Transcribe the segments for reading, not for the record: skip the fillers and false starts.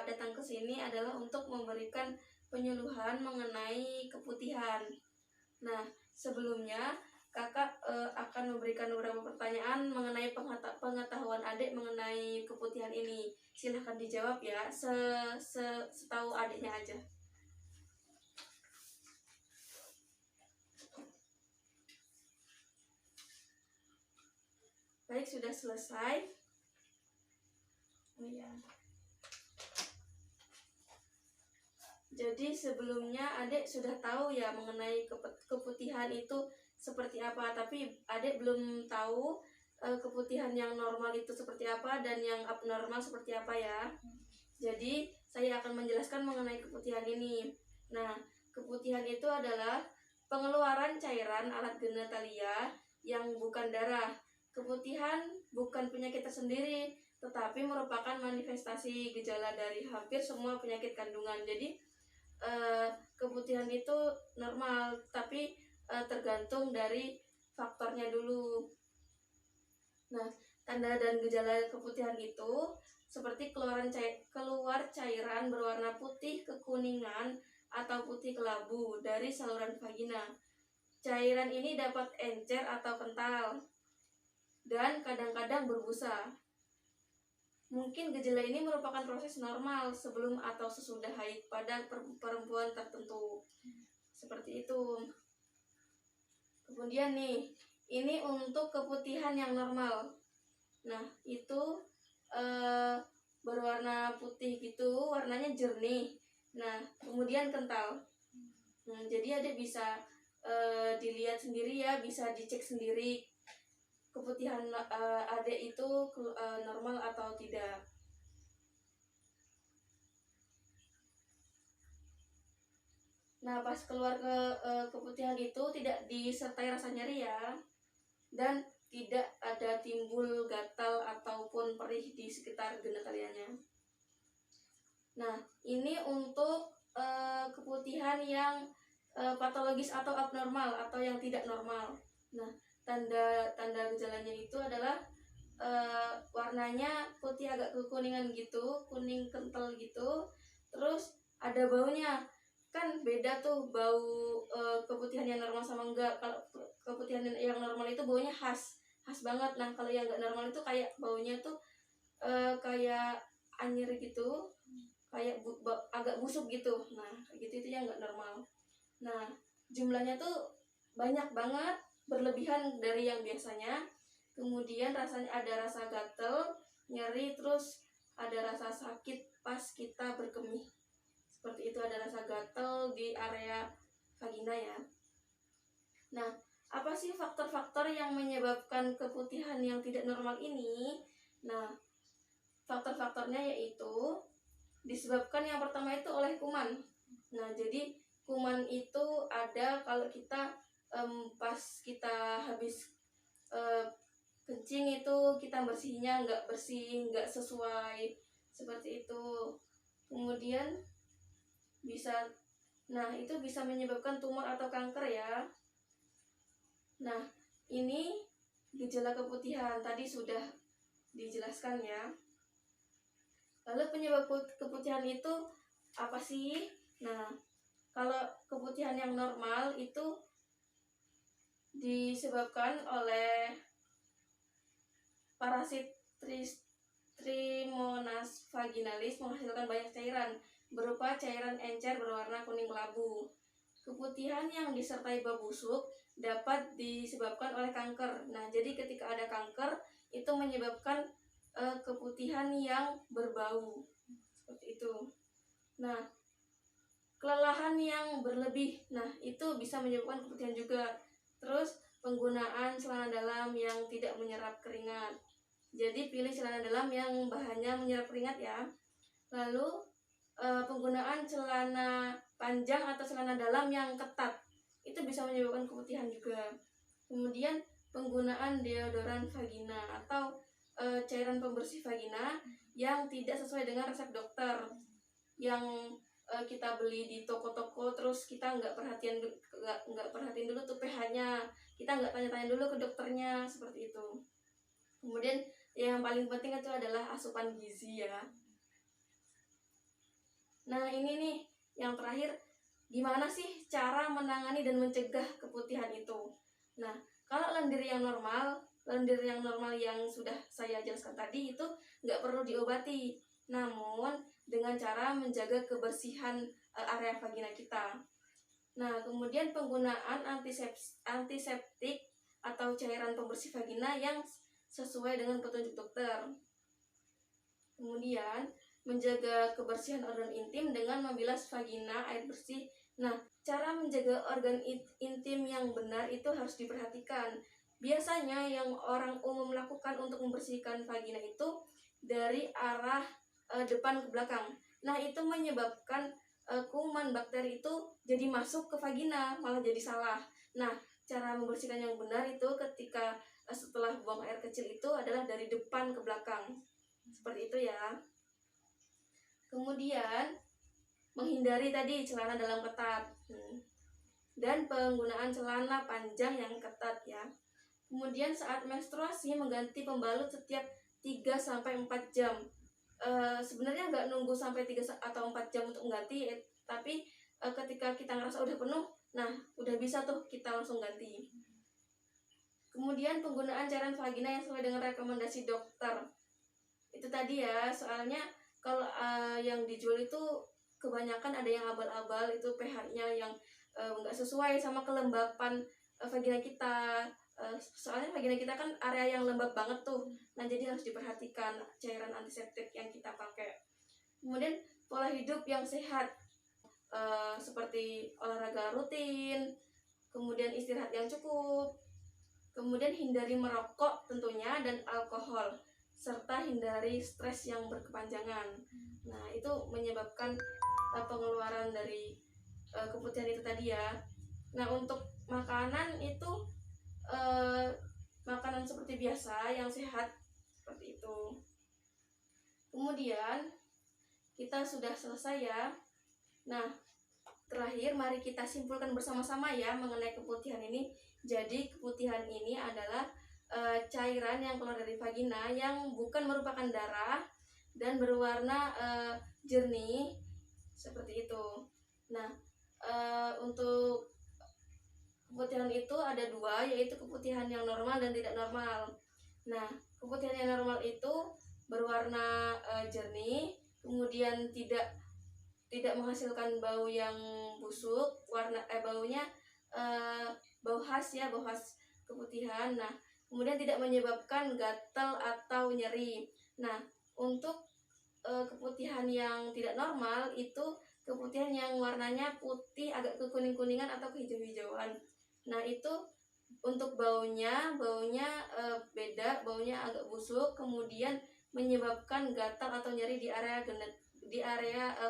datang ke sini adalah untuk memberikan penyuluhan mengenai keputihan. Nah, sebelumnya kakak akan memberikan beberapa pertanyaan mengenai pengetahuan adik mengenai keputihan ini. Silahkan dijawab ya, setahu adiknya aja. Baik, sudah selesai. Oh ya. Jadi sebelumnya adik sudah tahu ya mengenai keputihan itu seperti apa, tapi adik belum tahu keputihan yang normal itu seperti apa dan yang abnormal seperti apa ya. Jadi saya akan menjelaskan mengenai keputihan ini. Nah, keputihan itu adalah pengeluaran cairan alat genitalia yang bukan darah. Keputihan bukan penyakit tersendiri, tetapi merupakan manifestasi gejala dari hampir semua penyakit kandungan. Jadi keputihan itu normal, tapi tergantung dari faktornya dulu. Nah, tanda dan gejala keputihan itu seperti keluar cairan berwarna putih kekuningan atau putih kelabu dari saluran vagina. Cairan ini dapat encer atau kental dan kadang-kadang berbusa. Mungkin gejala ini merupakan proses normal sebelum atau sesudah haid pada perempuan tertentu. Seperti itu. Kemudian nih, ini untuk keputihan yang normal. Nah, itu berwarna putih gitu, warnanya jernih. Nah, kemudian kental. Nah, jadi adik bisa dilihat sendiri ya, bisa dicek sendiri keputihan adik itu normal atau tidak. Nah, pas keluar keputihan itu tidak disertai rasa nyeri ya, dan tidak ada timbul gatal ataupun perih di sekitar genitalianya. Nah, ini untuk keputihan yang patologis atau abnormal atau yang tidak normal. Nah, tanda gejalanya itu adalah warnanya putih agak kekuningan gitu, kuning kental gitu, terus ada baunya. Kan beda tuh bau keputihan yang normal sama enggak. Kalau keputihan yang normal itu baunya khas banget. Nah, kalau yang enggak normal itu kayak baunya tuh kayak anyir gitu, kayak agak busuk gitu. Nah, gitu itu yang enggak normal. Nah, jumlahnya tuh banyak banget, berlebihan dari yang biasanya. Kemudian rasanya ada rasa gatel, nyeri, terus ada rasa sakit pas kita berkemih. Seperti itu, ada rasa gatel di area vagina ya. Nah, apa sih faktor-faktor yang menyebabkan keputihan yang tidak normal ini? Nah, faktor-faktornya yaitu disebabkan yang pertama itu oleh kuman. Nah, jadi kuman itu ada kalau kita pas kita habis kencing itu kita bersihnya nggak bersih, nggak sesuai, seperti itu. Kemudian itu bisa menyebabkan tumor atau kanker ya. Nah, ini gejala keputihan tadi sudah dijelaskan ya. Lalu penyebab keputihan itu apa sih? Nah, kalau keputihan yang normal itu disebabkan oleh parasit Trimonas vaginalis menghasilkan banyak cairan berupa cairan encer berwarna kuning kelabu. Keputihan yang disertai bau busuk dapat disebabkan oleh kanker. Nah, jadi ketika ada kanker itu menyebabkan keputihan yang berbau. Seperti itu. Nah, kelelahan yang berlebih. Nah, itu bisa menyebabkan keputihan juga. Terus penggunaan celana dalam yang tidak menyerap keringat. Jadi pilih celana dalam yang bahannya menyerap keringat ya. Lalu penggunaan celana panjang atau celana dalam yang ketat itu bisa menyebabkan keputihan juga. Kemudian penggunaan deodoran vagina atau cairan pembersih vagina yang tidak sesuai dengan resep dokter, yang kita beli di toko-toko terus kita nggak perhatiin dulu tuh pH-nya, kita nggak tanya-tanya dulu ke dokternya, seperti itu. Kemudian yang paling penting itu adalah asupan gizi ya. Nah ini nih yang terakhir, gimana sih cara menangani dan mencegah keputihan itu? Nah kalau lendir yang normal yang sudah saya jelaskan tadi itu nggak perlu diobati, namun dengan cara menjaga kebersihan area vagina kita. Nah, kemudian penggunaan antiseptik atau cairan pembersih vagina yang sesuai dengan petunjuk dokter. Kemudian, menjaga kebersihan organ intim dengan membilas vagina air bersih. Nah, cara menjaga organ intim yang benar itu harus diperhatikan. Biasanya yang orang umum lakukan untuk membersihkan vagina itu dari arah depan ke belakang. Nah, itu menyebabkan kuman bakteri itu jadi masuk ke vagina, malah jadi salah. Nah, cara membersihkan yang benar itu ketika setelah buang air kecil itu adalah dari depan ke belakang. Seperti itu ya. Kemudian menghindari tadi celana dalam ketat dan penggunaan celana panjang yang ketat ya. Kemudian saat menstruasi mengganti pembalut setiap 3-4 jam. Sebenarnya nggak nunggu sampai 3 atau 4 jam untuk mengganti, tapi ketika kita ngerasa udah penuh, nah udah bisa tuh kita langsung ganti. Kemudian penggunaan cairan vagina yang sesuai dengan rekomendasi dokter. Itu tadi ya, soalnya kalau yang dijual itu kebanyakan ada yang abal-abal, itu pH-nya yang nggak sesuai sama kelembapan vagina kita. Soalnya vagina kita kan area yang lembab banget tuh, nah jadi harus diperhatikan cairan antiseptik yang kita pakai. Kemudian pola hidup yang sehat, seperti olahraga rutin, kemudian istirahat yang cukup, kemudian hindari merokok tentunya dan alkohol, serta hindari stres yang berkepanjangan. Nah itu menyebabkan pengeluaran dari keputihan itu tadi ya. Nah untuk makanan itu makanan seperti biasa yang sehat seperti itu. Kemudian kita sudah selesai ya. Nah terakhir mari kita simpulkan bersama-sama ya mengenai keputihan ini. Jadi keputihan ini adalah cairan yang keluar dari vagina yang bukan merupakan darah dan berwarna jernih seperti itu. Nah untuk keputihan itu ada dua, yaitu keputihan yang normal dan tidak normal. Nah keputihan yang normal itu berwarna jernih, kemudian tidak menghasilkan bau yang busuk, baunya bau khas ya, bau khas keputihan. Nah kemudian tidak menyebabkan gatal atau nyeri. Nah untuk keputihan yang tidak normal itu keputihan yang warnanya putih agak kekuning-kuningan atau kehijau-hijauan. Nah itu untuk baunya beda, baunya agak busuk, kemudian menyebabkan gatal atau nyeri di area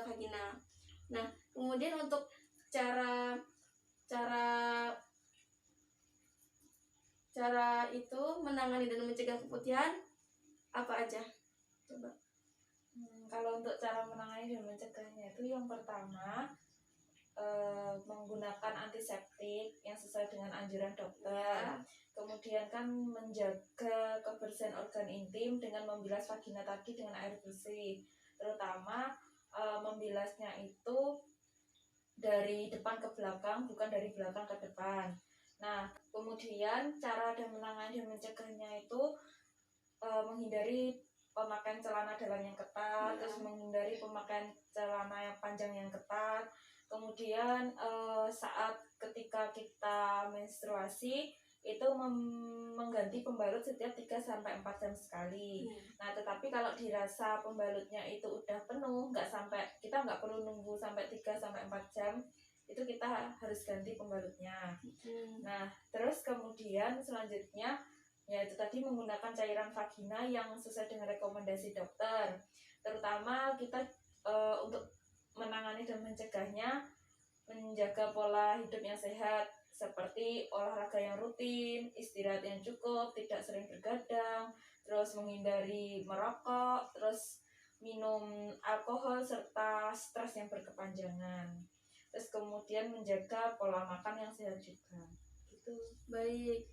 vagina. Nah kemudian untuk cara itu menangani dan mencegah keputihan apa aja? Coba. Kalau untuk cara menangani dan mencegahnya itu yang pertama menggunakan antiseptik yang sesuai dengan anjuran dokter. Kemudian kan menjaga kebersihan organ intim dengan membilas vagina tadi dengan air bersih. Terutama membilasnya itu dari depan ke belakang, bukan dari belakang ke depan. Nah, kemudian cara dan menangani dan mencegahnya itu menghindari pemakaian celana dalam yang ketat, terus menghindari pemakaian celana yang panjang yang ketat. Kemudian saat ketika kita menstruasi itu mengganti pembalut setiap 3-4 jam sekali. Nah, tetapi kalau dirasa pembalutnya itu udah penuh, kita nggak perlu nunggu sampai 3-4 jam, itu kita harus ganti pembalutnya. Nah, terus kemudian selanjutnya yaitu tadi menggunakan cairan vagina yang sesuai dengan rekomendasi dokter. Terutama kita untuk menangani dan mencegahnya menjaga pola hidup yang sehat seperti olahraga yang rutin, istirahat yang cukup, tidak sering bergadang, terus menghindari merokok, terus minum alkohol serta stres yang berkepanjangan. Terus kemudian menjaga pola makan yang sehat juga. Gitu. Baik.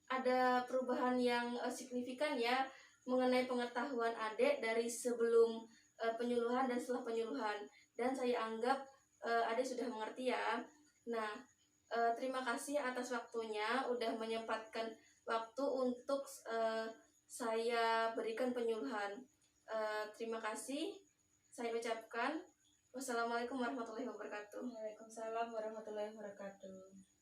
Ada perubahan yang signifikan ya mengenai pengetahuan Adek dari sebelum penyuluhan dan setelah penyuluhan, dan saya anggap adik sudah mengerti ya. Nah, terima kasih atas waktunya udah menyempatkan waktu untuk saya berikan penyuluhan. Terima kasih saya ucapkan. Wassalamualaikum warahmatullahi wabarakatuh. Waalaikumsalam warahmatullahi wabarakatuh.